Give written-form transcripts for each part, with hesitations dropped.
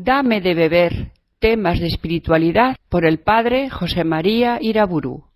Dame de beber, temas de espiritualidad, por el padre José María Iraburu.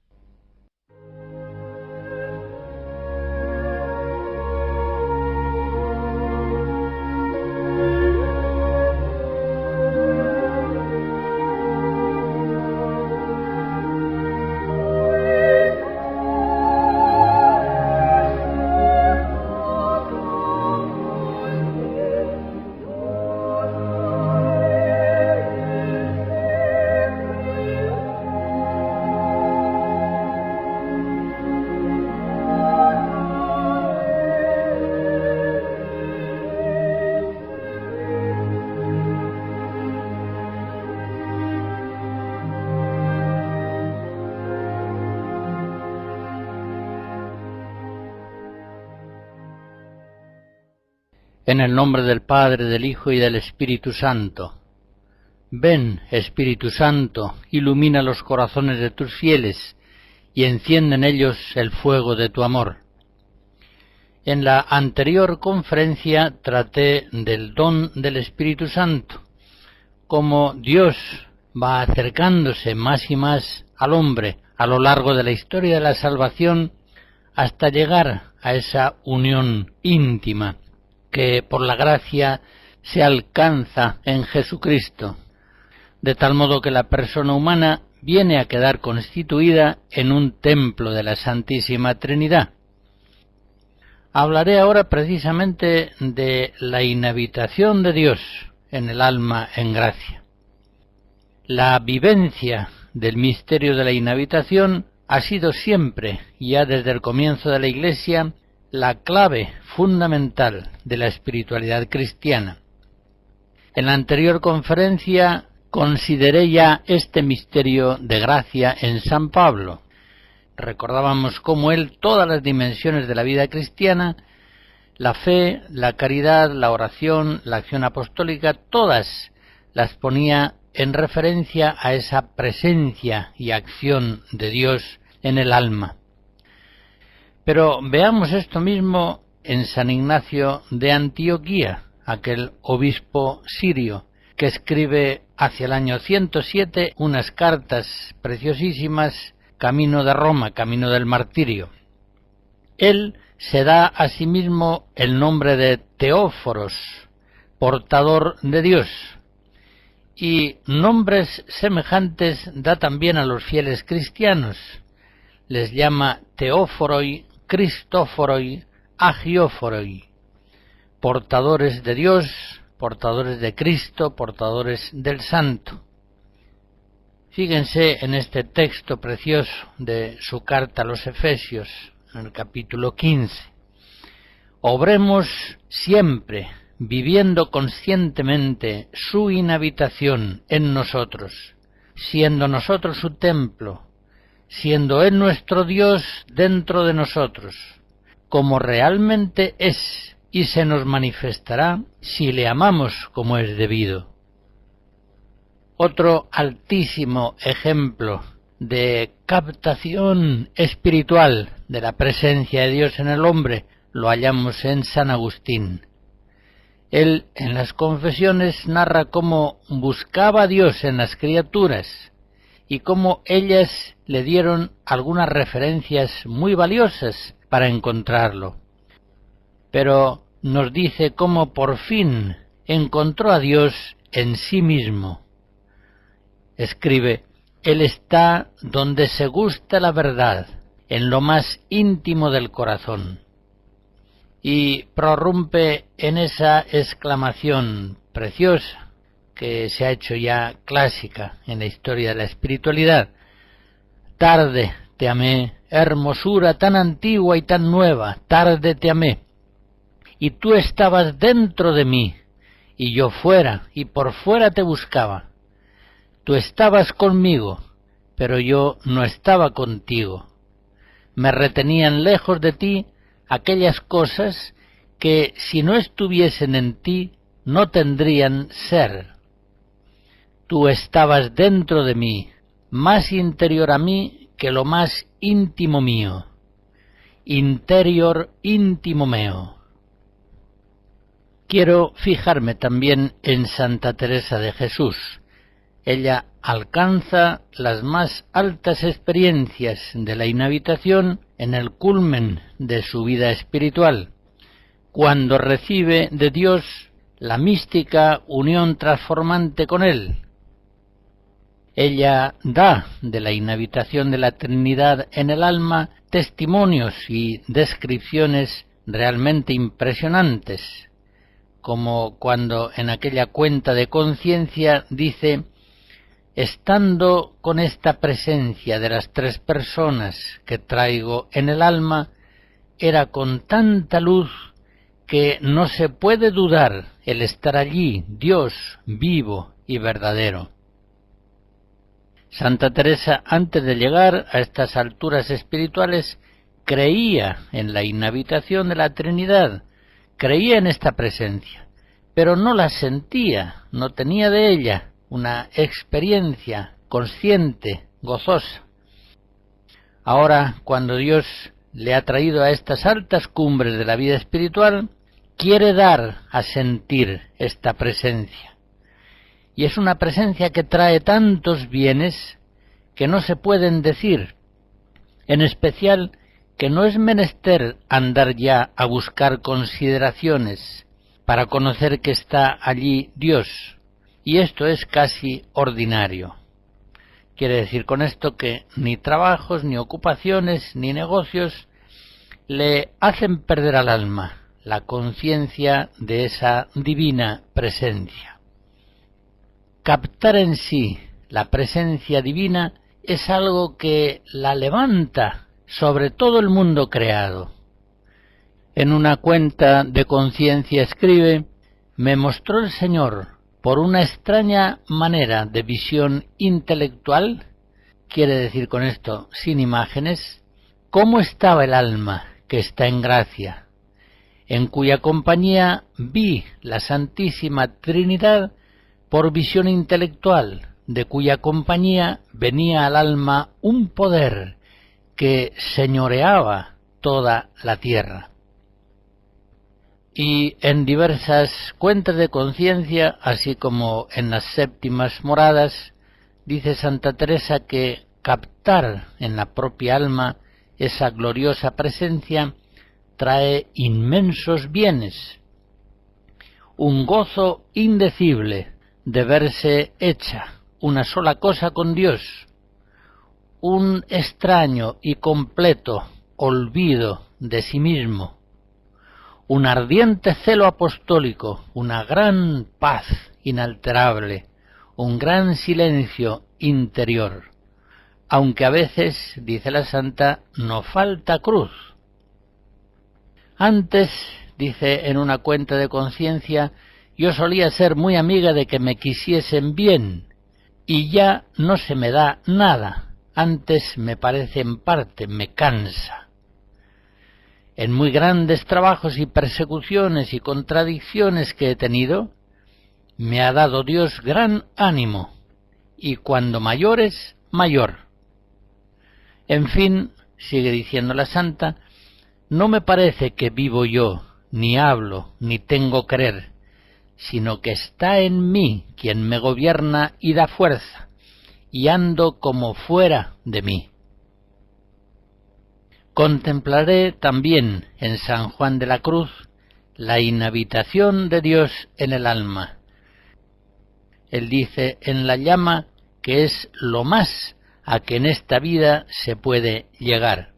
En el nombre del Padre, del Hijo y del Espíritu Santo. Ven, Espíritu Santo, ilumina los corazones de tus fieles y enciende en ellos el fuego de tu amor. En la anterior conferencia traté del don del Espíritu Santo, cómo Dios va acercándose más y más al hombre a lo largo de la historia de la salvación hasta llegar a esa unión íntima que por la gracia se alcanza en Jesucristo, de tal modo que la persona humana viene a quedar constituida en un templo de la Santísima Trinidad. Hablaré ahora precisamente de la inhabitación de Dios en el alma en gracia. La vivencia del misterio de la inhabitación ha sido siempre, ya desde el comienzo de la Iglesia, la clave fundamental de la espiritualidad cristiana. En la anterior conferencia consideré ya este misterio de gracia en San Pablo. Recordábamos cómo él todas las dimensiones de la vida cristiana, la fe, la caridad, la oración, la acción apostólica, todas las ponía en referencia a esa presencia y acción de Dios en el alma. Pero veamos esto mismo en San Ignacio de Antioquía, aquel obispo sirio que escribe hacia el año 107 unas cartas preciosísimas camino de Roma, camino del martirio. Él se da a sí mismo el nombre de Teóforos, portador de Dios, y nombres semejantes da también a los fieles cristianos. Les llama Teóforoi, Cristóforoi, Agióforoi, portadores de Dios, portadores de Cristo, portadores del Santo. Fíjense en este texto precioso de su carta a los Efesios, en el capítulo 15. Obremos siempre, viviendo conscientemente su inhabitación en nosotros, siendo nosotros su templo, siendo Él nuestro Dios dentro de nosotros, como realmente es, y se nos manifestará si le amamos como es debido. Otro altísimo ejemplo de captación espiritual de la presencia de Dios en el hombre lo hallamos en San Agustín. Él en las Confesiones narra cómo buscaba a Dios en las criaturas y cómo ellas le dieron algunas referencias muy valiosas para encontrarlo. Pero nos dice cómo por fin encontró a Dios en sí mismo. Escribe: Él está donde se gusta la verdad, en lo más íntimo del corazón. Y prorrumpe en esa exclamación preciosa que se ha hecho ya clásica en la historia de la espiritualidad: tarde te amé, hermosura tan antigua y tan nueva, tarde te amé. Y tú estabas dentro de mí, y yo fuera y por fuera te buscaba. Tú estabas conmigo, pero yo no estaba contigo. Me retenían lejos de ti aquellas cosas que, si no estuviesen en ti, no tendrían ser. Tú estabas dentro de mí, más interior a mí que lo más íntimo mío. Interior íntimo meo. quiero fijarme también en Santa Teresa de Jesús. Ella alcanza las más altas experiencias de la inhabitación en el culmen de su vida espiritual, cuando recibe de Dios la mística unión transformante con Él. Ella da de la inhabitación de la Trinidad en el alma testimonios y descripciones realmente impresionantes, como cuando en aquella cuenta de conciencia dice: estando con esta presencia de las tres personas que traigo en el alma, era con tanta luz que no se puede dudar el estar allí, Dios vivo y verdadero. Santa Teresa, antes de llegar a estas alturas espirituales, creía en la inhabitación de la Trinidad, creía en esta presencia, pero no la sentía, no tenía de ella una experiencia consciente, gozosa. Ahora, cuando Dios le ha traído a estas altas cumbres de la vida espiritual, quiere dar a sentir esta presencia. Y es una presencia que trae tantos bienes que no se pueden decir, en especial que no es menester andar ya a buscar consideraciones para conocer que está allí Dios, y esto es casi ordinario. Quiere decir con esto que ni trabajos, ni ocupaciones, ni negocios le hacen perder al alma la conciencia de esa divina presencia. Captar en sí la presencia divina es algo que la levanta sobre todo el mundo creado. En una cuenta de conciencia escribe: me mostró el Señor por una extraña manera de visión intelectual, quiere decir con esto sin imágenes, cómo estaba el alma que está en gracia, en cuya compañía vi la Santísima Trinidad por visión intelectual, de cuya compañía venía al alma un poder que señoreaba toda la tierra. Y en diversas cuentas de conciencia, así como en las séptimas moradas, dice Santa Teresa que captar en la propia alma esa gloriosa presencia trae inmensos bienes, un gozo indecible de verse hecha una sola cosa con Dios, un extraño y completo olvido de sí mismo, un ardiente celo apostólico, una gran paz inalterable, un gran silencio interior, aunque a veces, dice la santa, no falta cruz. Antes, dice en una cuenta de conciencia, yo solía ser muy amiga de que me quisiesen bien, y ya no se me da nada, antes me parece en parte, me cansa. En muy grandes trabajos y persecuciones y contradicciones que he tenido, me ha dado Dios gran ánimo, y cuando mayores, mayor. En fin, sigue diciendo la santa, no me parece que vivo yo, ni hablo, ni tengo querer, sino que está en mí quien me gobierna y da fuerza, y ando como fuera de mí. Contemplaré también en San Juan de la Cruz la inhabitación de Dios en el alma. Él dice en la llama que es lo más a que en esta vida se puede llegar.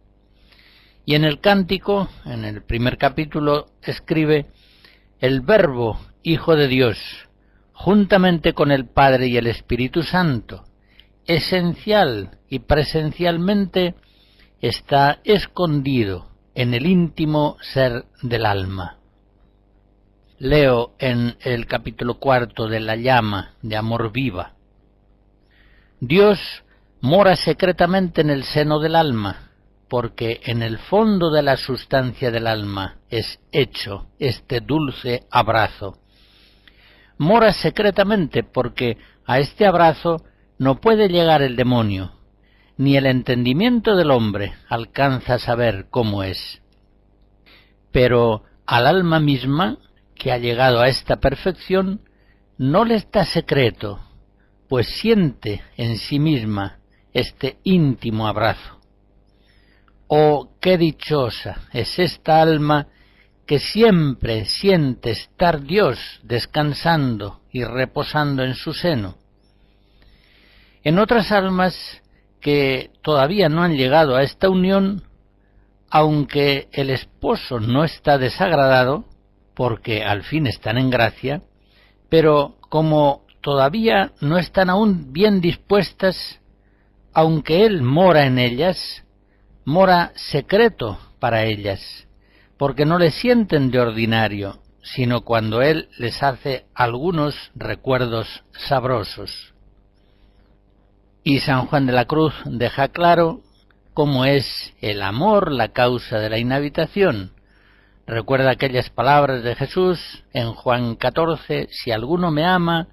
Y en el cántico, en el primer capítulo, escribe: el Verbo, Hijo de Dios, juntamente con el Padre y el Espíritu Santo, esencial y presencialmente, está escondido en el íntimo ser del alma. Leo en el capítulo 4 de la llama de amor viva: Dios mora secretamente en el seno del alma, porque en el fondo de la sustancia del alma es hecho este dulce abrazo. Mora secretamente porque a este abrazo no puede llegar el demonio, ni el entendimiento del hombre alcanza a saber cómo es. Pero al alma misma, que ha llegado a esta perfección no le está secreto, pues siente en sí misma este íntimo abrazo. Oh, qué dichosa es esta alma que siempre siente estar Dios descansando y reposando en su seno. En otras almas que todavía no han llegado a esta unión, aunque el esposo no está desagradado, porque al fin están en gracia, pero como todavía no están aún bien dispuestas, aunque él mora en ellas, mora secreto para ellas, porque no le sienten de ordinario, sino cuando él les hace algunos recuerdos sabrosos. Y San Juan de la Cruz deja claro cómo es el amor la causa de la inhabitación. Recuerda aquellas palabras de Jesús en Juan 14, si alguno me ama,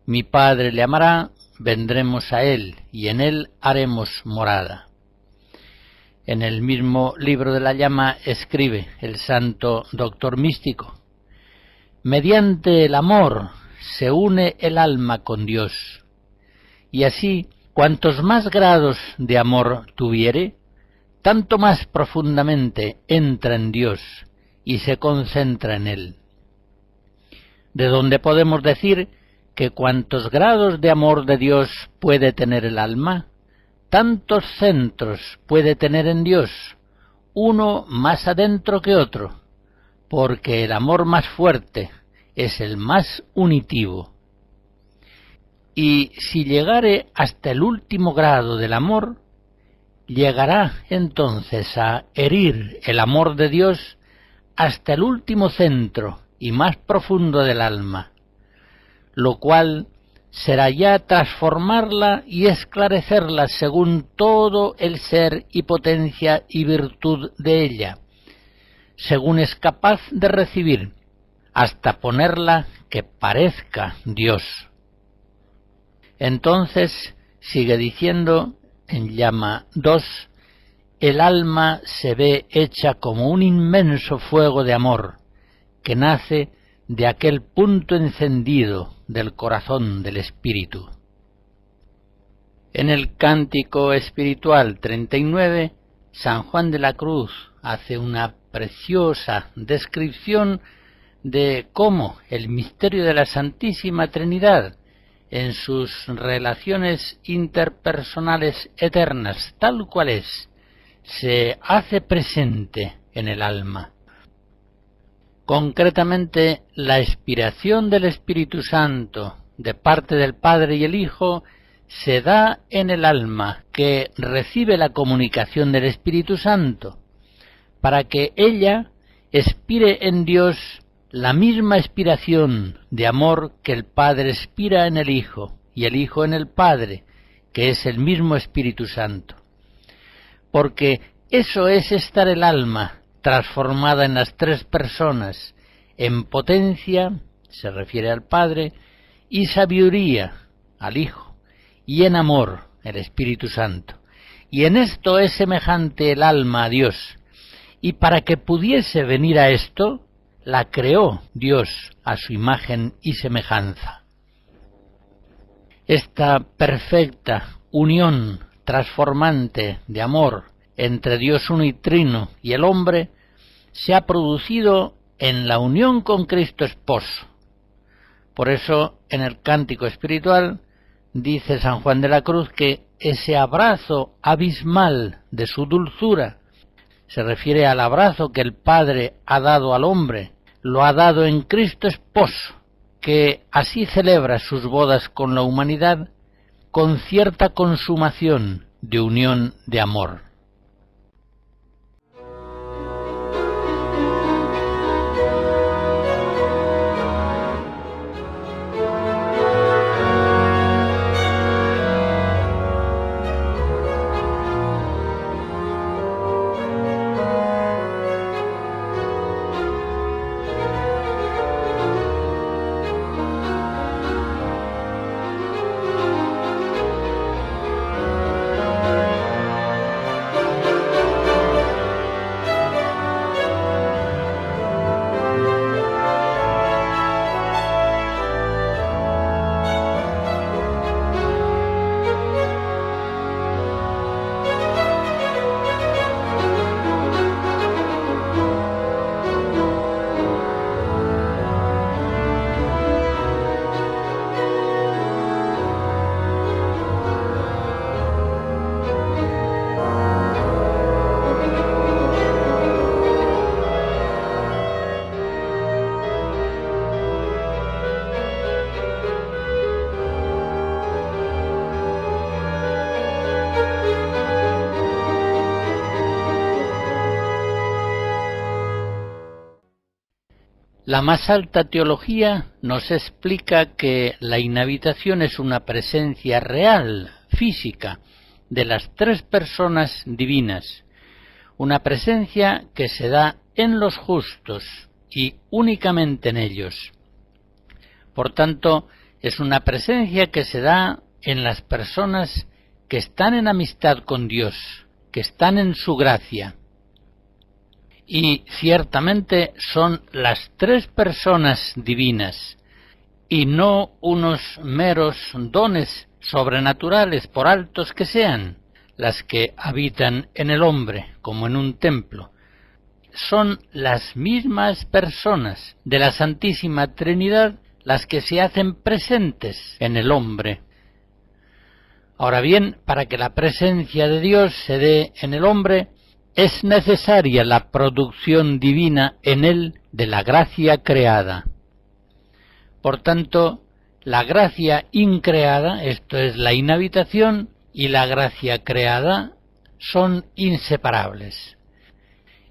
mi Padre le amará, vendremos a él y en él haremos morada. En el mismo libro de la llama escribe el santo doctor místico: mediante el amor se une el alma con Dios, y así cuantos más grados de amor tuviere, tanto más profundamente entra en Dios y se concentra en él. De donde podemos decir que cuantos grados de amor de Dios puede tener el alma, tantos centros puede tener en Dios, uno más adentro que otro, porque el amor más fuerte es el más unitivo. Y si llegare hasta el último grado del amor, llegará entonces a herir el amor de Dios hasta el último centro y más profundo del alma, lo cual será ya transformarla y esclarecerla según todo el ser y potencia y virtud de ella, según es capaz de recibir, hasta ponerla que parezca Dios. Entonces, sigue diciendo en llama 2, el alma se ve hecha como un inmenso fuego de amor, que nace de aquel punto encendido del corazón del espíritu. En el Cántico Espiritual 39, San Juan de la Cruz hace una preciosa descripción de cómo el misterio de la Santísima Trinidad, en sus relaciones interpersonales eternas, tal cual es, se hace presente en el alma. Concretamente, la expiración del Espíritu Santo de parte del Padre y el Hijo se da en el alma, que recibe la comunicación del Espíritu Santo, para que ella expire en Dios la misma expiración de amor que el Padre expira en el Hijo y el Hijo en el Padre, que es el mismo Espíritu Santo. Porque eso es estar el alma transformada en las tres personas, en potencia, se refiere al Padre, y sabiduría, al Hijo, y en amor, el Espíritu Santo. Y en esto es semejante el alma a Dios. Y para que pudiese venir a esto, la creó Dios a su imagen y semejanza. Esta perfecta unión transformante de amor entre Dios uno y trino y el hombre se ha producido en la unión con Cristo Esposo. Por eso, en el Cántico Espiritual, dice San Juan de la Cruz que ese abrazo abismal de su dulzura se refiere al abrazo que el Padre ha dado al hombre, lo ha dado en Cristo Esposo, que así celebra sus bodas con la humanidad con cierta consumación de unión de amor. La más alta teología nos explica que la inhabitación es una presencia real, física, de las tres personas divinas, una presencia que se da en los justos y únicamente en ellos. Por tanto, es una presencia que se da en las personas que están en amistad con Dios, que están en su gracia. Y ciertamente son las tres personas divinas, y no unos meros dones sobrenaturales, por altos que sean, las que habitan en el hombre, como en un templo. Son las mismas personas de la Santísima Trinidad las que se hacen presentes en el hombre. Ahora bien, para que la presencia de Dios se dé en el hombre, es necesaria la producción divina en él de la gracia creada. Por tanto, la gracia increada, esto es la inhabitación, y la gracia creada son inseparables.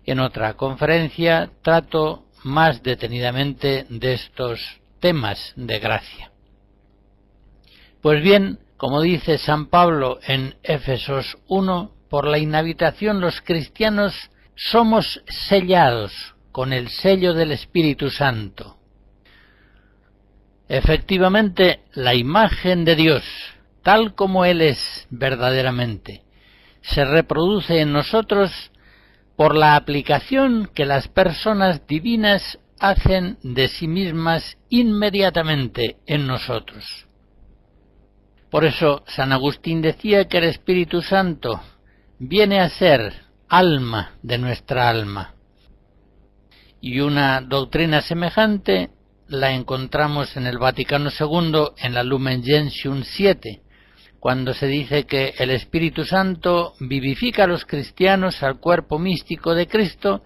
En otra conferencia trato más detenidamente de estos temas de gracia. Pues bien, como dice San Pablo en Éfesos 1, por la inhabitación los cristianos somos sellados con el sello del Espíritu Santo. Efectivamente, la imagen de Dios, tal como Él es verdaderamente, se reproduce en nosotros por la aplicación que las personas divinas hacen de sí mismas inmediatamente en nosotros. Por eso San Agustín decía que el Espíritu Santo viene a ser alma de nuestra alma. Y una doctrina semejante la encontramos en el Vaticano II, en la Lumen Gentium 7, cuando se dice que el Espíritu Santo vivifica a los cristianos al cuerpo místico de Cristo,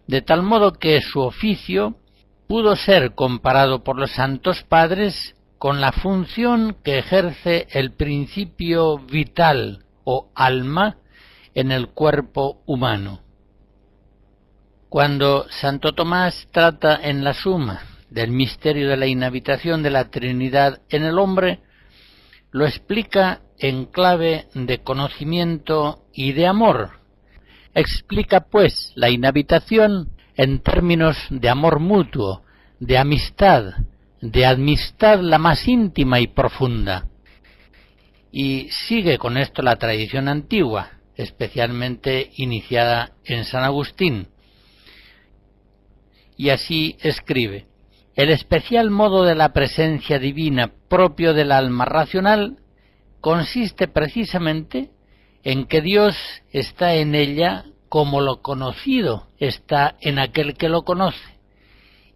de tal modo que su oficio pudo ser comparado por los santos padres con la función que ejerce el principio vital o alma en el cuerpo humano. Cuando Santo Tomás trata en la Suma del misterio de la inhabitación de la Trinidad en el hombre, lo explica en clave de conocimiento y de amor. Explica, pues, la inhabitación en términos de amor mutuo, de amistad la más íntima y profunda. Y sigue con esto la tradición antigua, especialmente iniciada en San Agustín. Y así escribe: el especial modo de la presencia divina propio del alma racional consiste precisamente en que Dios está en ella como lo conocido está en aquel que lo conoce,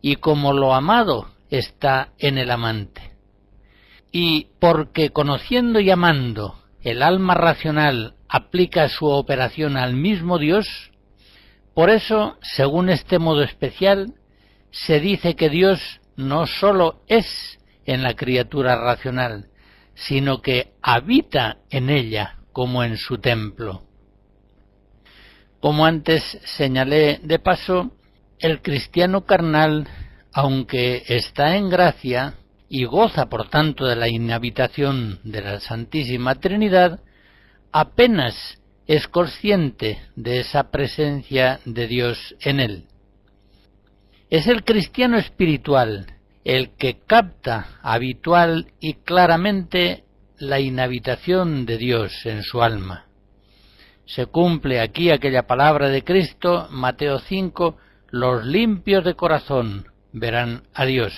y como lo amado está en el amante. Y porque conociendo y amando el alma racional aplica su operación al mismo Dios, por eso, según este modo especial, se dice que Dios no sólo es en la criatura racional, sino que habita en ella como en su templo. Como antes señalé de paso, el cristiano carnal, aunque está en gracia y goza por tanto de la inhabitación de la Santísima Trinidad, apenas es consciente de esa presencia de Dios en él. Es el cristiano espiritual el que capta habitual y claramente la inhabitación de Dios en su alma. Se cumple aquí aquella palabra de Cristo, Mateo 5, los limpios de corazón verán a Dios.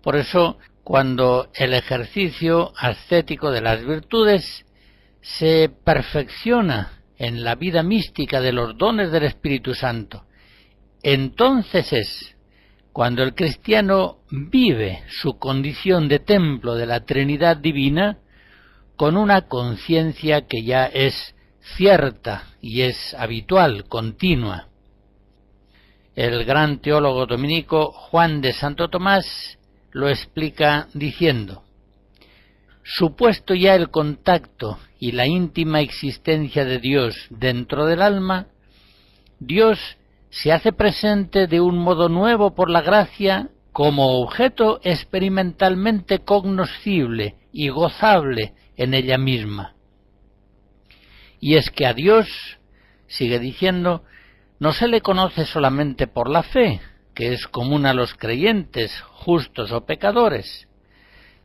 Por eso, cuando el ejercicio ascético de las virtudes se perfecciona en la vida mística de los dones del Espíritu Santo, entonces es cuando el cristiano vive su condición de templo de la Trinidad Divina con una conciencia que ya es cierta y es habitual, continua. El gran teólogo dominico Juan de Santo Tomás lo explica diciendo: supuesto ya el contacto y la íntima existencia de Dios dentro del alma, Dios se hace presente de un modo nuevo por la gracia como objeto experimentalmente cognoscible y gozable en ella misma. Y es que a Dios, sigue diciendo, no se le conoce solamente por la fe, que es común a los creyentes, justos o pecadores,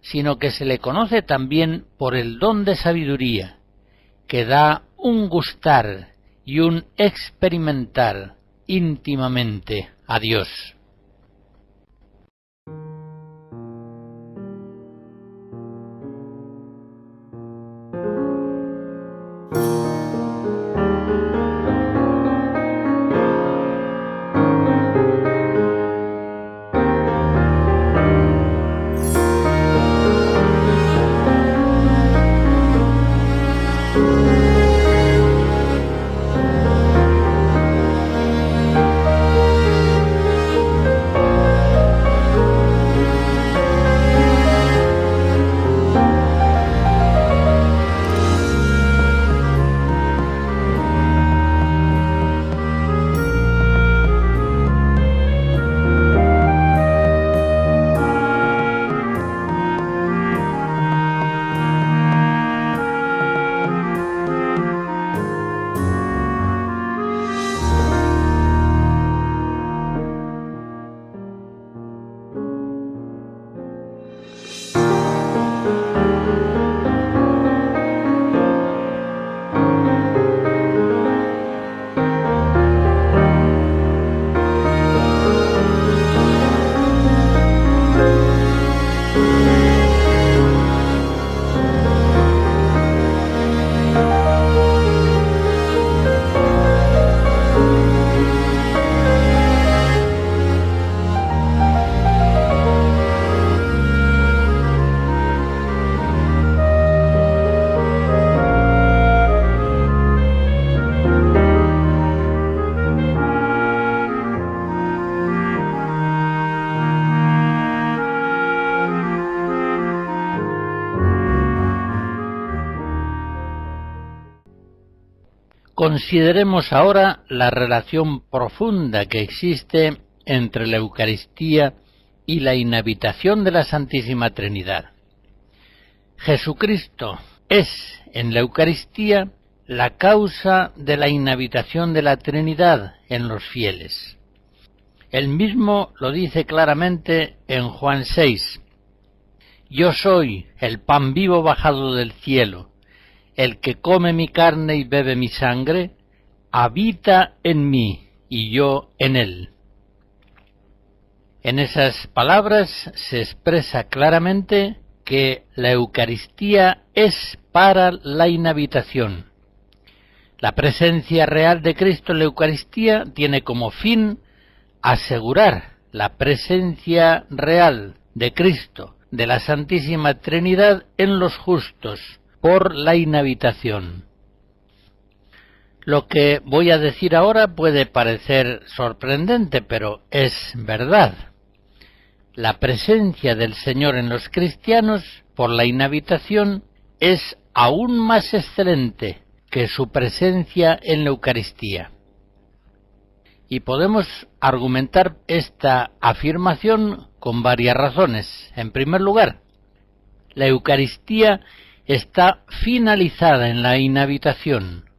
sino que se le conoce también por el don de sabiduría, que da un gustar y un experimentar íntimamente a Dios. Consideremos ahora la relación profunda que existe entre la Eucaristía y la inhabitación de la Santísima Trinidad. Jesucristo es, en la Eucaristía, la causa de la inhabitación de la Trinidad en los fieles. Él mismo lo dice claramente en Juan 6. Yo soy el pan vivo bajado del cielo. El que come mi carne y bebe mi sangre, habita en mí y yo en él. En esas palabras se expresa claramente que la Eucaristía es para la inhabitación. La presencia real de Cristo en la Eucaristía tiene como fin asegurar la presencia real de Cristo, de la Santísima Trinidad en los justos, por la inhabitación. Lo que voy a decir ahora puede parecer sorprendente, pero es verdad. La presencia del Señor en los cristianos por la inhabitación es aún más excelente que su presencia en la Eucaristía. Y podemos argumentar esta afirmación con varias razones. En primer lugar, la Eucaristía está finalizada en la inhabitación.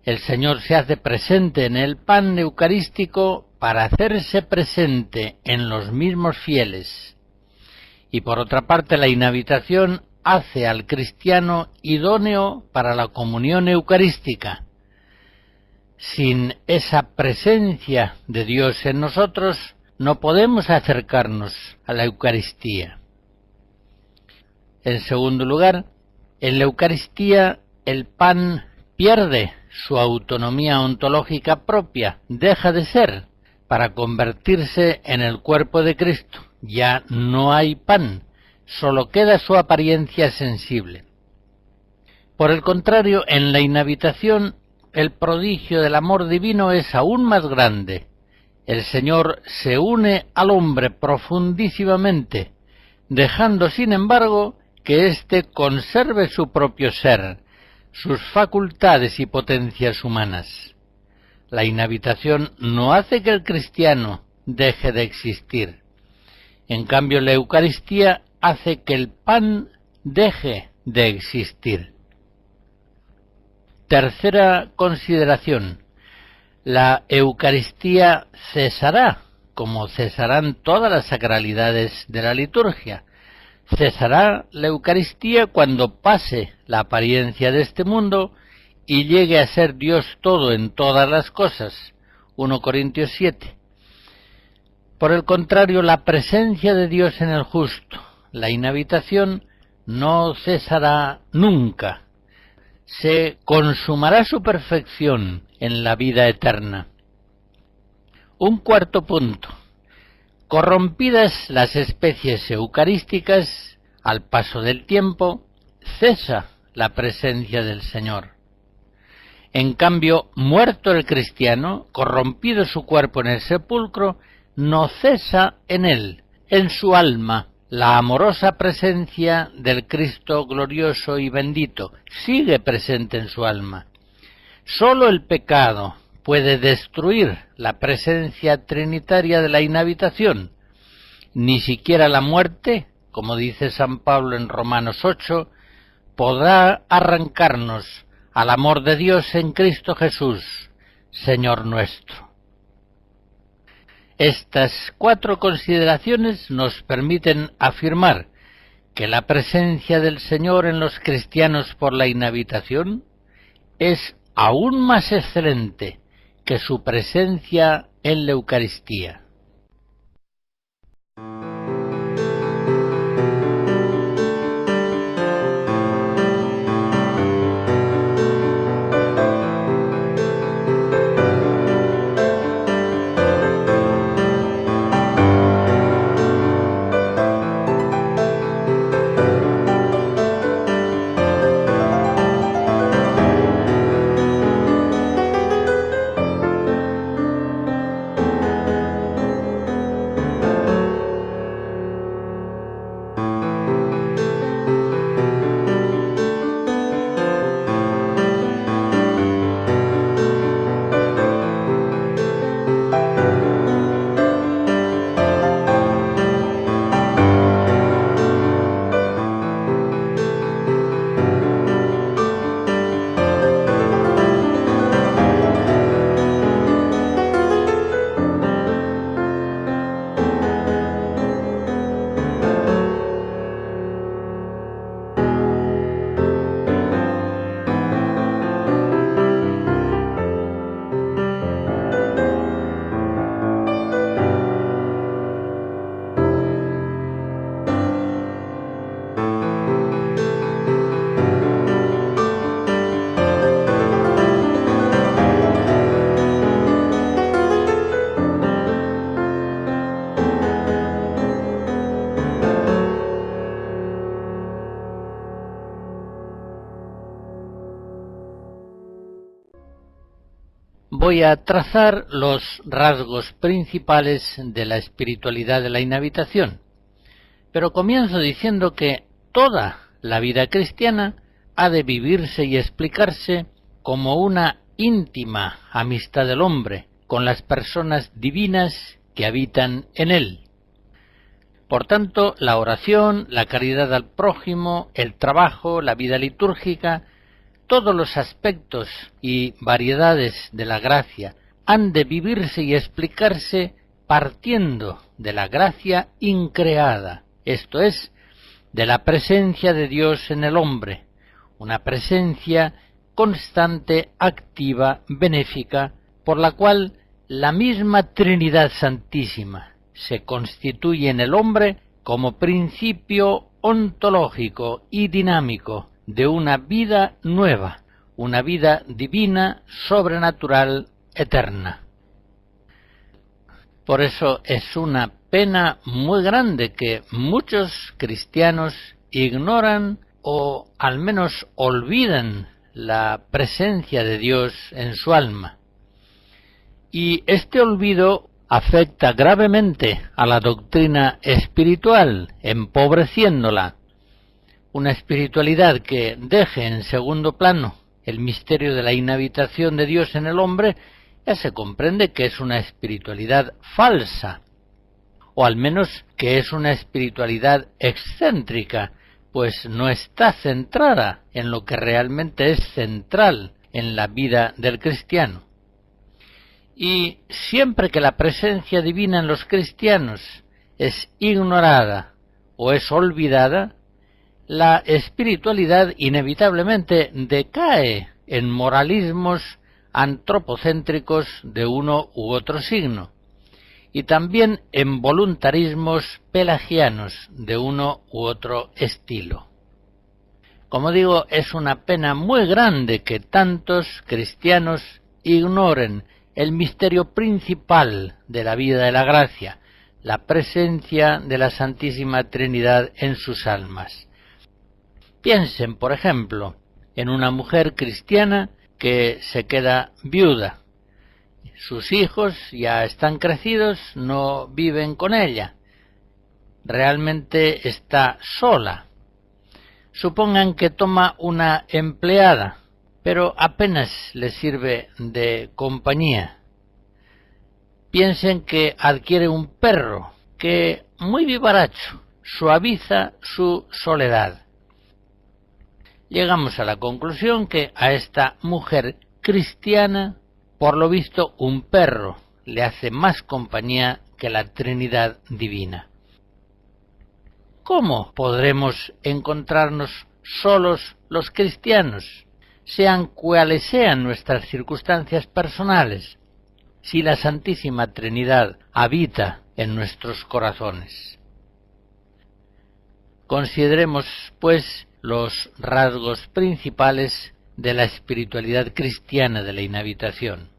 El Señor se hace presente en el pan eucarístico para hacerse presente en los mismos fieles. Y por otra parte, la inhabitación hace al cristiano idóneo para la comunión eucarística. Sin esa presencia de Dios en nosotros, no podemos acercarnos a la Eucaristía. En segundo lugar, en la Eucaristía el pan pierde su autonomía ontológica propia, deja de ser, para convertirse en el cuerpo de Cristo. Ya no hay pan, solo queda su apariencia sensible. Por el contrario, en la inhabitación, el prodigio del amor divino es aún más grande. El Señor se une al hombre profundísimamente, dejando sin embargo que éste conserve su propio ser, sus facultades y potencias humanas. La inhabitación no hace que el cristiano deje de existir. En cambio, la Eucaristía hace que el pan deje de existir. Tercera consideración. La Eucaristía cesará, como cesarán todas las sacralidades de la liturgia. Cesará la Eucaristía cuando pase la apariencia de este mundo y llegue a ser Dios todo en todas las cosas. 1 Corintios 7. Por el contrario, la presencia de Dios en el justo, la inhabitación, no cesará nunca. Se consumará su perfección en la vida eterna. Un cuarto punto. Corrompidas las especies eucarísticas, al paso del tiempo, cesa la presencia del Señor. En cambio, muerto el cristiano, corrompido su cuerpo en el sepulcro, no cesa en él, en su alma, la amorosa presencia del Cristo glorioso y bendito, sigue presente en su alma. Sólo el pecado puede destruir la presencia trinitaria de la inhabitación. Ni siquiera la muerte, como dice San Pablo en Romanos 8, podrá arrancarnos al amor de Dios en Cristo Jesús, Señor nuestro. Estas 4 consideraciones nos permiten afirmar que la presencia del Señor en los cristianos por la inhabitación es aún más excelente que su presencia en la Eucaristía. Voy a trazar los rasgos principales de la espiritualidad de la inhabitación, pero comienzo diciendo que toda la vida cristiana ha de vivirse y explicarse como una íntima amistad del hombre con las personas divinas que habitan en él. Por tanto, la oración, la caridad al prójimo, el trabajo, la vida litúrgica, todos los aspectos y variedades de la gracia han de vivirse y explicarse partiendo de la gracia increada, esto es, de la presencia de Dios en el hombre, una presencia constante, activa, benéfica, por la cual la misma Trinidad Santísima se constituye en el hombre como principio ontológico y dinámico de una vida nueva, una vida divina, sobrenatural, eterna. Por eso es una pena muy grande que muchos cristianos ignoran o al menos olvidan la presencia de Dios en su alma. Y este olvido afecta gravemente a la doctrina espiritual, empobreciéndola. Una espiritualidad que deje en segundo plano el misterio de la inhabitación de Dios en el hombre ya se comprende que es una espiritualidad falsa, o al menos que es una espiritualidad excéntrica, pues no está centrada en lo que realmente es central en la vida del cristiano. Y siempre que la presencia divina en los cristianos es ignorada o es olvidada, la espiritualidad inevitablemente decae en moralismos antropocéntricos de uno u otro signo, y también en voluntarismos pelagianos de uno u otro estilo. Como digo, es una pena muy grande que tantos cristianos ignoren el misterio principal de la vida de la gracia, la presencia de la Santísima Trinidad en sus almas. Piensen, por ejemplo, en una mujer cristiana que se queda viuda. Sus hijos ya están crecidos, no viven con ella. Realmente está sola. Supongan que toma una empleada, pero apenas le sirve de compañía. Piensen que adquiere un perro que, muy vivaracho, suaviza su soledad. Llegamos a la conclusión que a esta mujer cristiana, por lo visto, un perro le hace más compañía que la Trinidad divina. ¿Cómo podremos encontrarnos solos los cristianos, sean cuales sean nuestras circunstancias personales, si la Santísima Trinidad habita en nuestros corazones? Consideremos, pues, los rasgos principales de la espiritualidad cristiana de la inhabitación.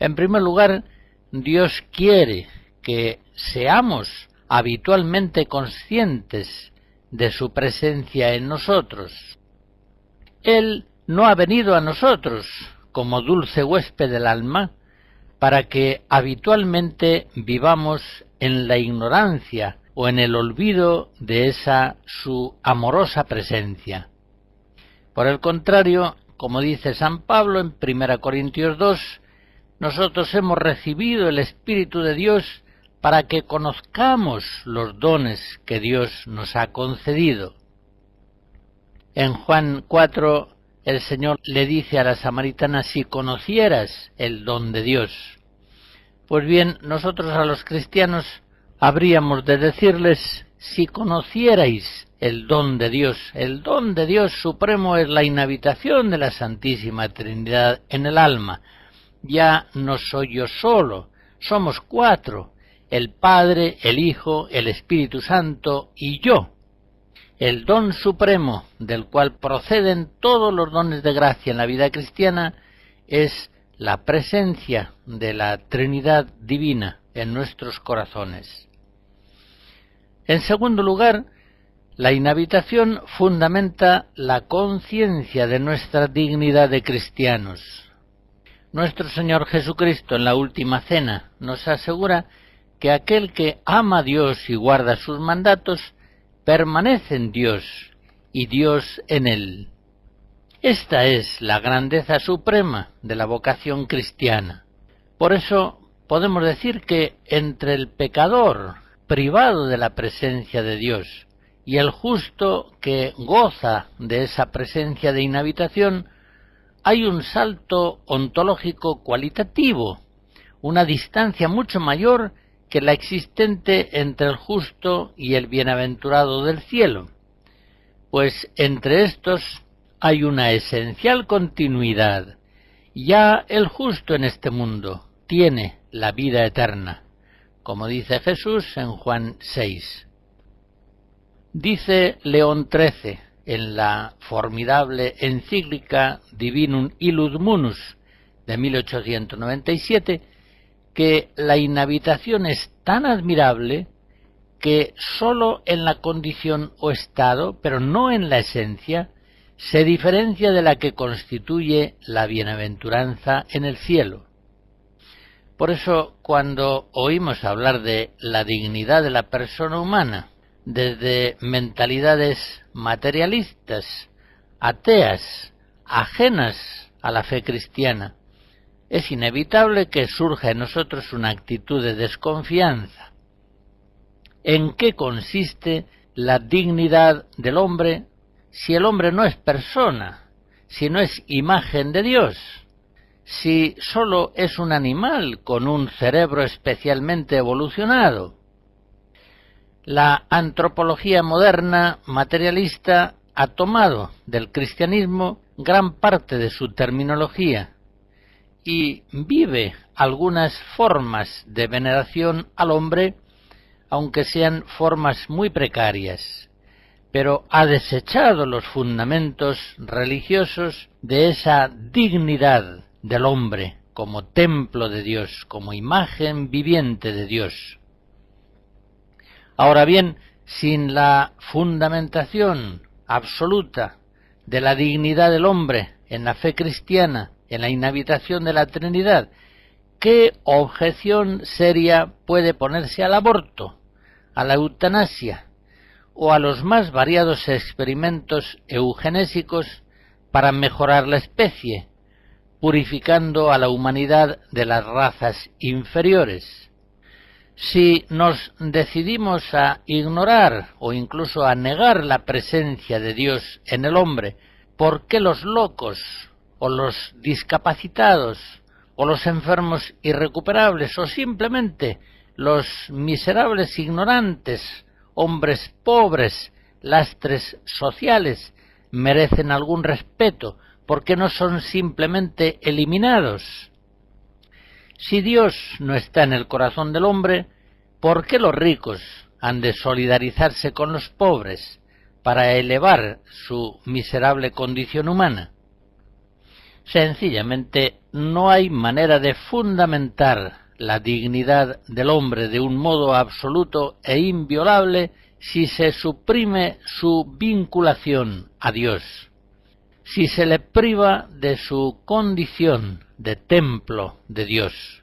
En primer lugar, Dios quiere que seamos habitualmente conscientes de su presencia en nosotros. Él no ha venido a nosotros como dulce huésped del alma para que habitualmente vivamos en la ignorancia o en el olvido de esa su amorosa presencia. Por el contrario, como dice San Pablo en 1 Corintios 2, nosotros hemos recibido el Espíritu de Dios para que conozcamos los dones que Dios nos ha concedido. En Juan 4, el Señor le dice a la samaritana: si conocieras el don de Dios. Pues bien, nosotros a los cristianos habríamos de decirles: si conocierais el don de Dios supremo es la inhabitación de la Santísima Trinidad en el alma. Ya no soy yo solo, somos cuatro, el Padre, el Hijo, el Espíritu Santo y yo. El don supremo del cual proceden todos los dones de gracia en la vida cristiana es la presencia de la Trinidad divina en nuestros corazones. En segundo lugar, la inhabitación fundamenta la conciencia de nuestra dignidad de cristianos. Nuestro Señor Jesucristo en la última cena nos asegura que aquel que ama a Dios y guarda sus mandatos permanece en Dios y Dios en él. Esta es la grandeza suprema de la vocación cristiana. Por eso podemos decir que entre el pecador privado de la presencia de Dios y el justo que goza de esa presencia de inhabitación hay un salto ontológico cualitativo, una distancia mucho mayor que la existente entre el justo y el bienaventurado del cielo, pues entre estos hay una esencial continuidad. Ya el justo en este mundo tiene la vida eterna, como dice Jesús en Juan 6. Dice León XIII en la formidable encíclica Divinum Illud Munus de 1897 que la inhabitación es tan admirable que sólo en la condición o estado, pero no en la esencia, se diferencia de la que constituye la bienaventuranza en el cielo. Por eso, cuando oímos hablar de la dignidad de la persona humana, desde mentalidades materialistas, ateas, ajenas a la fe cristiana, es inevitable que surja en nosotros una actitud de desconfianza. ¿En qué consiste la dignidad del hombre si el hombre no es persona, si no es imagen de Dios, si sólo es un animal con un cerebro especialmente evolucionado? La antropología moderna materialista ha tomado del cristianismo gran parte de su terminología y vive algunas formas de veneración al hombre, aunque sean formas muy precarias, pero ha desechado los fundamentos religiosos de esa dignidad del hombre como templo de Dios, como imagen viviente de Dios. Ahora bien, sin la fundamentación absoluta de la dignidad del hombre en la fe cristiana, en la inhabitación de la Trinidad, ¿qué objeción seria puede ponerse al aborto, a la eutanasia o a los más variados experimentos eugenésicos para mejorar la especie, purificando a la humanidad de las razas inferiores? Si nos decidimos a ignorar o incluso a negar la presencia de Dios en el hombre, ¿por qué los locos o los discapacitados o los enfermos irrecuperables o simplemente los miserables ignorantes, hombres pobres, lastres sociales, merecen algún respeto? ¿Por qué no son simplemente eliminados? Si Dios no está en el corazón del hombre, ¿por qué los ricos han de solidarizarse con los pobres para elevar su miserable condición humana? Sencillamente, no hay manera de fundamentar la dignidad del hombre de un modo absoluto e inviolable si se suprime su vinculación a Dios, si se le priva de su condición de templo de Dios.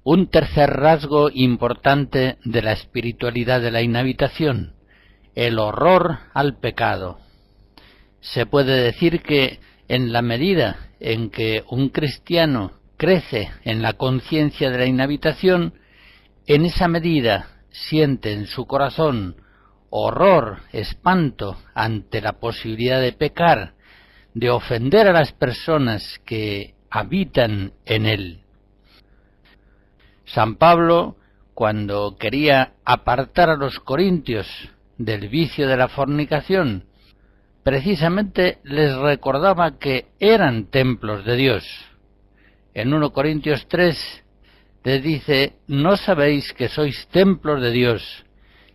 Un tercer rasgo importante de la espiritualidad de la inhabitación, el horror al pecado. Se puede decir que en la medida en que un cristiano crece en la conciencia de la inhabitación, en esa medida siente en su corazón horror, espanto ante la posibilidad de pecar, de ofender a las personas que habitan en él. San Pablo, cuando quería apartar a los corintios del vicio de la fornicación, precisamente les recordaba que eran templos de Dios. En 1 Corintios 3 les dice: ¿no sabéis que sois templos de Dios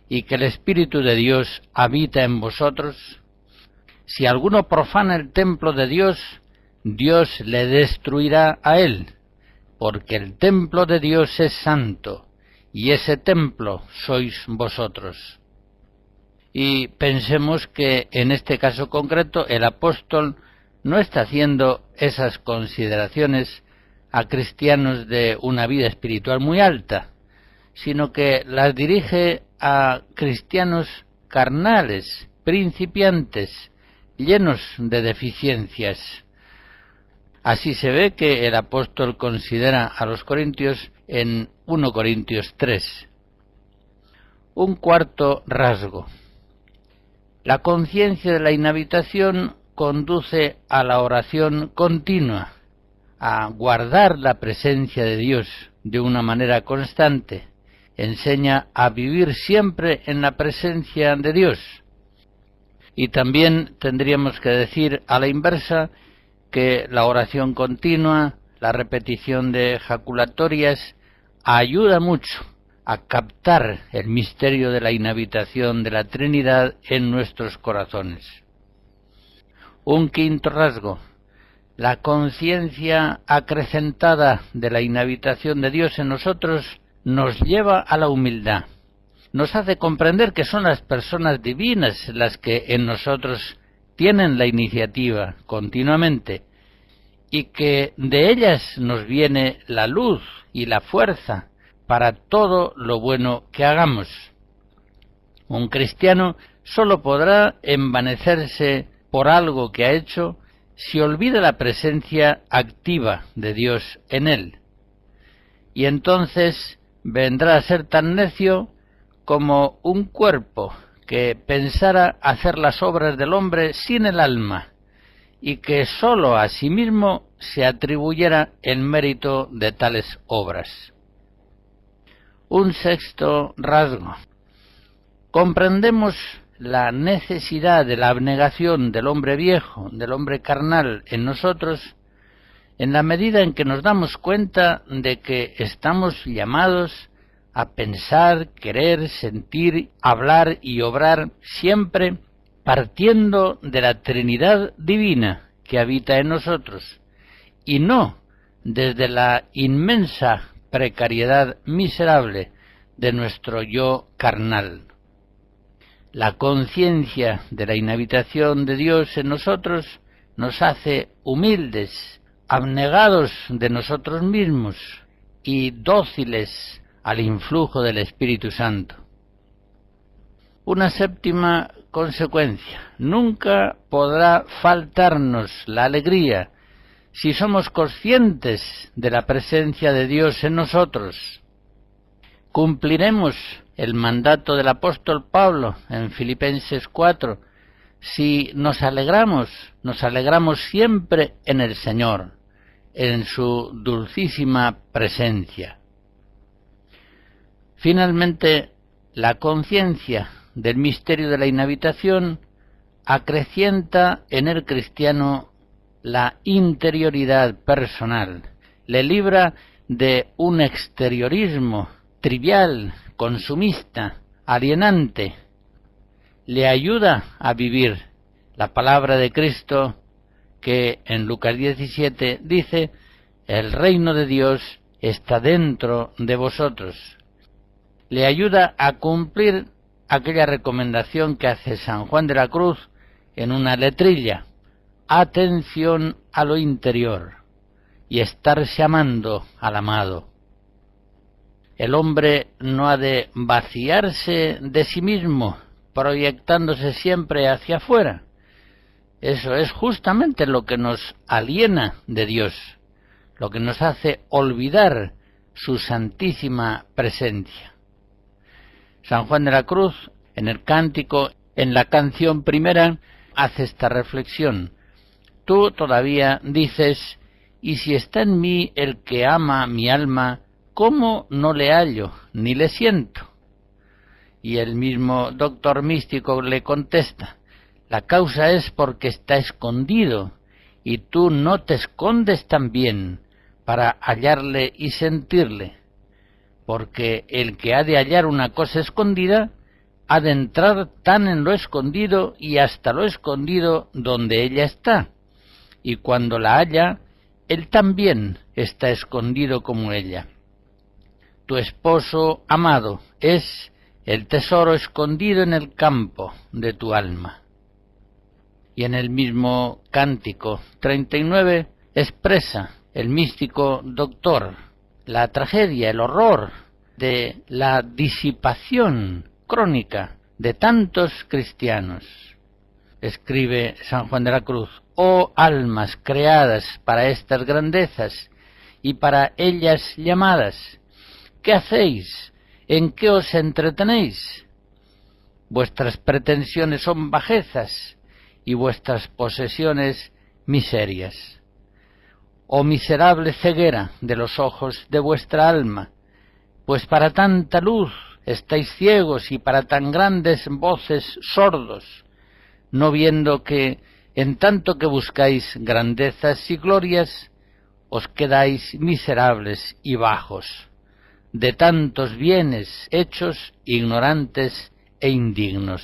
y que el Espíritu de Dios habita en vosotros? Si alguno profana el templo de Dios, Dios le destruirá a él, porque el templo de Dios es santo, y ese templo sois vosotros. Y pensemos que en este caso concreto el apóstol no está haciendo esas consideraciones a cristianos de una vida espiritual muy alta, sino que las dirige a cristianos carnales, principiantes, llenos de deficiencias. Así se ve que el apóstol considera a los corintios en 1 Corintios 3. Un cuarto rasgo. La conciencia de la inhabitación conduce a la oración continua, a guardar la presencia de Dios de una manera constante. Enseña a vivir siempre en la presencia de Dios. Y también tendríamos que decir a la inversa que la oración continua, la repetición de ejaculatorias, ayuda mucho a captar el misterio de la inhabitación de la Trinidad en nuestros corazones. Un quinto rasgo: la conciencia acrecentada de la inhabitación de Dios en nosotros nos lleva a la humildad. Nos hace comprender que son las personas divinas las que en nosotros tienen la iniciativa continuamente y que de ellas nos viene la luz y la fuerza para todo lo bueno que hagamos. Un cristiano solo podrá envanecerse por algo que ha hecho si olvida la presencia activa de Dios en él. Y entonces vendrá a ser tan necio como un cuerpo que pensara hacer las obras del hombre sin el alma, y que sólo a sí mismo se atribuyera el mérito de tales obras. Un sexto rasgo: comprendemos la necesidad de la abnegación del hombre viejo, del hombre carnal en nosotros, en la medida en que nos damos cuenta de que estamos llamados a pensar, querer, sentir, hablar y obrar siempre partiendo de la Trinidad divina que habita en nosotros, y no desde la inmensa precariedad miserable de nuestro yo carnal. La conciencia de la inhabitación de Dios en nosotros nos hace humildes, abnegados de nosotros mismos y dóciles al influjo del Espíritu Santo. Una séptima consecuencia: nunca podrá faltarnos la alegría si somos conscientes de la presencia de Dios en nosotros. Cumpliremos el mandato del apóstol Pablo en Filipenses 4, si nos alegramos siempre en el Señor, en su dulcísima presencia. Finalmente, la conciencia del misterio de la inhabitación acrecienta en el cristiano la interioridad personal, le libra de un exteriorismo trivial, consumista, alienante, le ayuda a vivir la palabra de Cristo que en Lucas 17 dice: el reino de Dios está dentro de vosotros. Le ayuda a cumplir aquella recomendación que hace San Juan de la Cruz en una letrilla: atención a lo interior y estarse amando al amado. El hombre no ha de vaciarse de sí mismo, proyectándose siempre hacia afuera. Eso es justamente lo que nos aliena de Dios, lo que nos hace olvidar su santísima presencia. San Juan de la Cruz, en el cántico, en la canción primera, hace esta reflexión: tú todavía dices: y si está en mí el que ama mi alma, ¿cómo no le hallo ni le siento? Y el mismo doctor místico le contesta: la causa es porque está escondido, y tú no te escondes también para hallarle y sentirle. Porque el que ha de hallar una cosa escondida, ha de entrar tan en lo escondido y hasta lo escondido donde ella está, y cuando la halla, él también está escondido como ella. Tu esposo amado es el tesoro escondido en el campo de tu alma. Y en el mismo cántico 39 expresa el místico doctor la tragedia, el horror de la disipación crónica de tantos cristianos. Escribe San Juan de la Cruz: oh almas creadas para estas grandezas y para ellas llamadas, ¿qué hacéis? ¿En qué os entretenéis? Vuestras pretensiones son bajezas y vuestras posesiones miserias. Oh miserable ceguera de los ojos de vuestra alma, pues para tanta luz estáis ciegos y para tan grandes voces sordos, no viendo que, en tanto que buscáis grandezas y glorias, os quedáis miserables y bajos. de tantos bienes hechos ignorantes e indignos.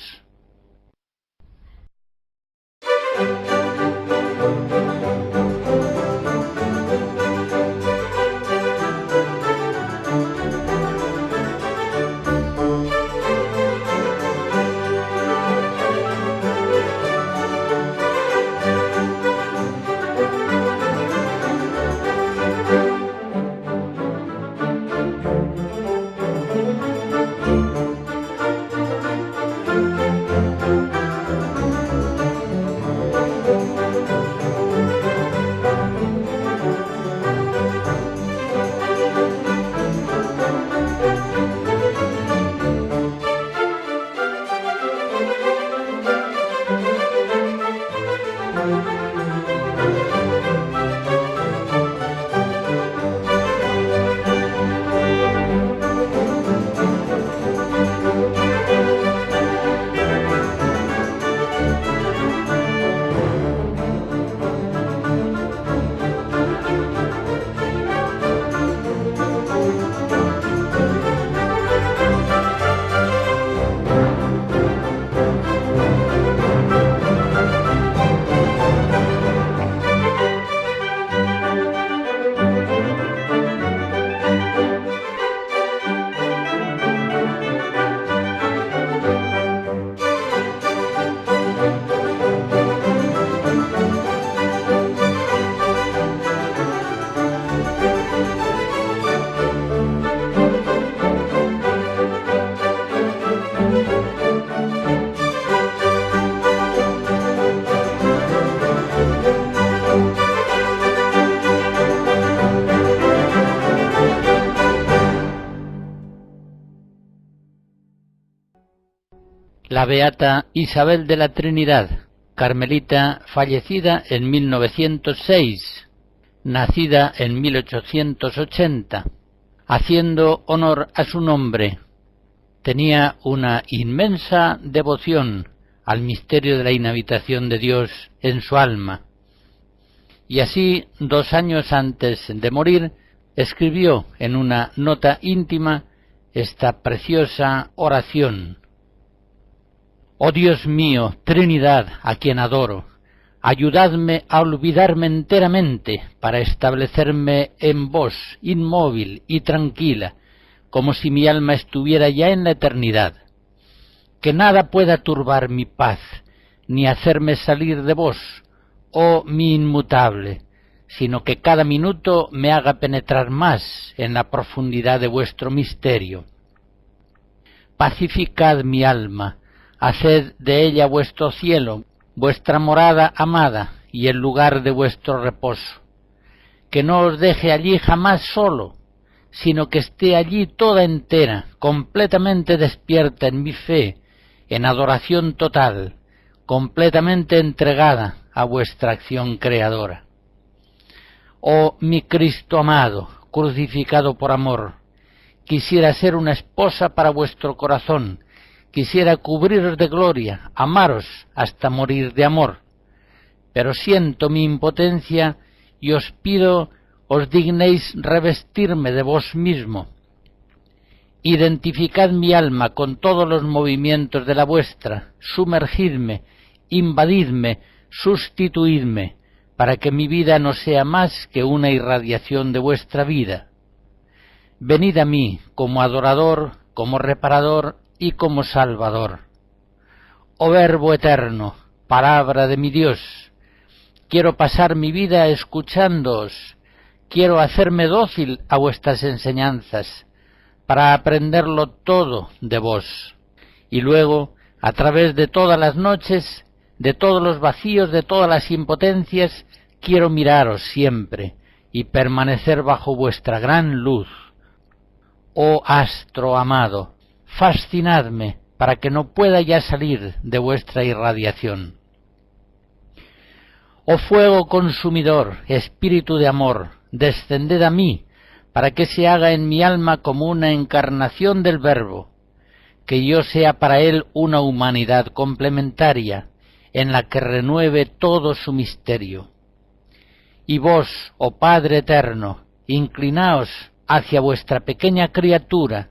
La beata Isabel de la Trinidad, carmelita, fallecida en 1906, nacida en 1880, haciendo honor a su nombre, tenía una inmensa devoción al misterio de la inhabitación de Dios en su alma, y así 2 años antes de morir escribió en una nota íntima esta preciosa oración: «Oh Dios mío, Trinidad, a quien adoro, ayudadme a olvidarme enteramente para establecerme en vos, inmóvil y tranquila, como si mi alma estuviera ya en la eternidad. Que nada pueda turbar mi paz, ni hacerme salir de vos, oh mi inmutable, sino que cada minuto me haga penetrar más en la profundidad de vuestro misterio. Pacificad mi alma, haced de ella vuestro cielo, vuestra morada amada y el lugar de vuestro reposo. Que no os deje allí jamás solo, sino que esté allí toda entera, completamente despierta en mi fe, en adoración total, completamente entregada a vuestra acción creadora. Oh mi Cristo amado, crucificado por amor, quisiera ser una esposa para vuestro corazón, quisiera cubriros de gloria, amaros hasta morir de amor, pero siento mi impotencia y os pido os dignéis revestirme de vos mismo. Identificad mi alma con todos los movimientos de la vuestra, sumergidme, invadidme, sustituidme, para que mi vida no sea más que una irradiación de vuestra vida. Venid a mí como adorador, como reparador y como salvador. Oh Verbo eterno, palabra de mi Dios, quiero pasar mi vida escuchándoos, quiero hacerme dócil a vuestras enseñanzas, para aprenderlo todo de vos, y luego, a través de todas las noches, de todos los vacíos, de todas las impotencias, quiero miraros siempre y permanecer bajo vuestra gran luz. Oh astro amado, fascinadme para que no pueda ya salir de vuestra irradiación. Oh fuego consumidor, espíritu de amor, descended a mí, para que se haga en mi alma como una encarnación del Verbo, que yo sea para él una humanidad complementaria, en la que renueve todo su misterio. Y vos, oh Padre eterno, inclinaos hacia vuestra pequeña criatura,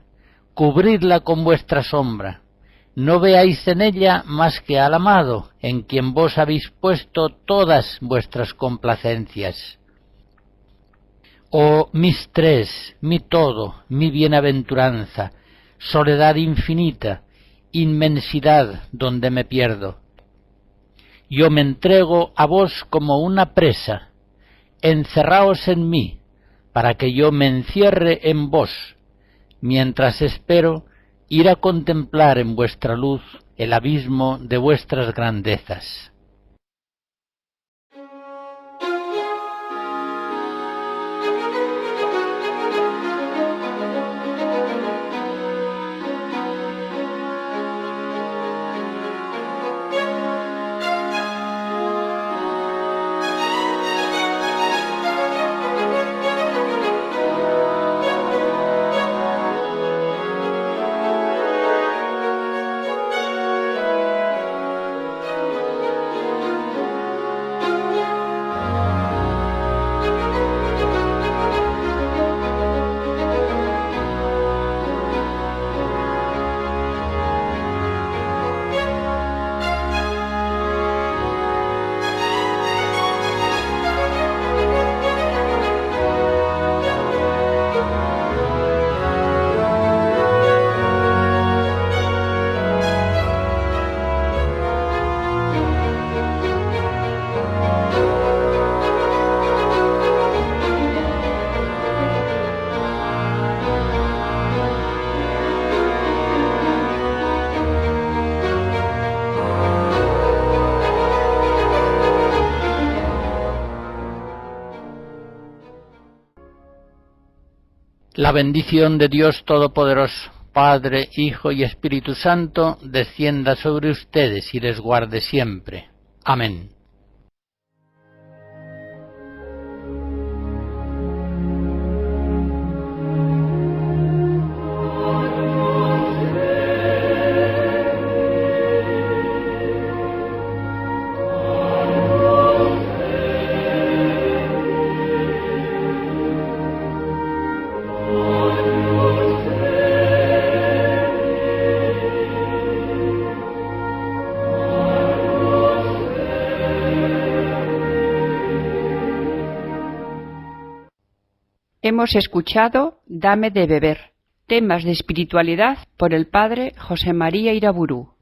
cubridla con vuestra sombra. No veáis en ella más que al amado, en quien vos habéis puesto todas vuestras complacencias. Oh mistress, mi todo, mi bienaventuranza, soledad infinita, inmensidad donde me pierdo. Yo me entrego a vos como una presa, encerraos en mí, para que yo me encierre en vos, mientras espero ir a contemplar en vuestra luz el abismo de vuestras grandezas. La bendición de Dios Todopoderoso, Padre, Hijo y Espíritu Santo, descienda sobre ustedes y les guarde siempre. Amén. Hemos escuchado Dame de beber, temas de espiritualidad por el padre José María Iraburu.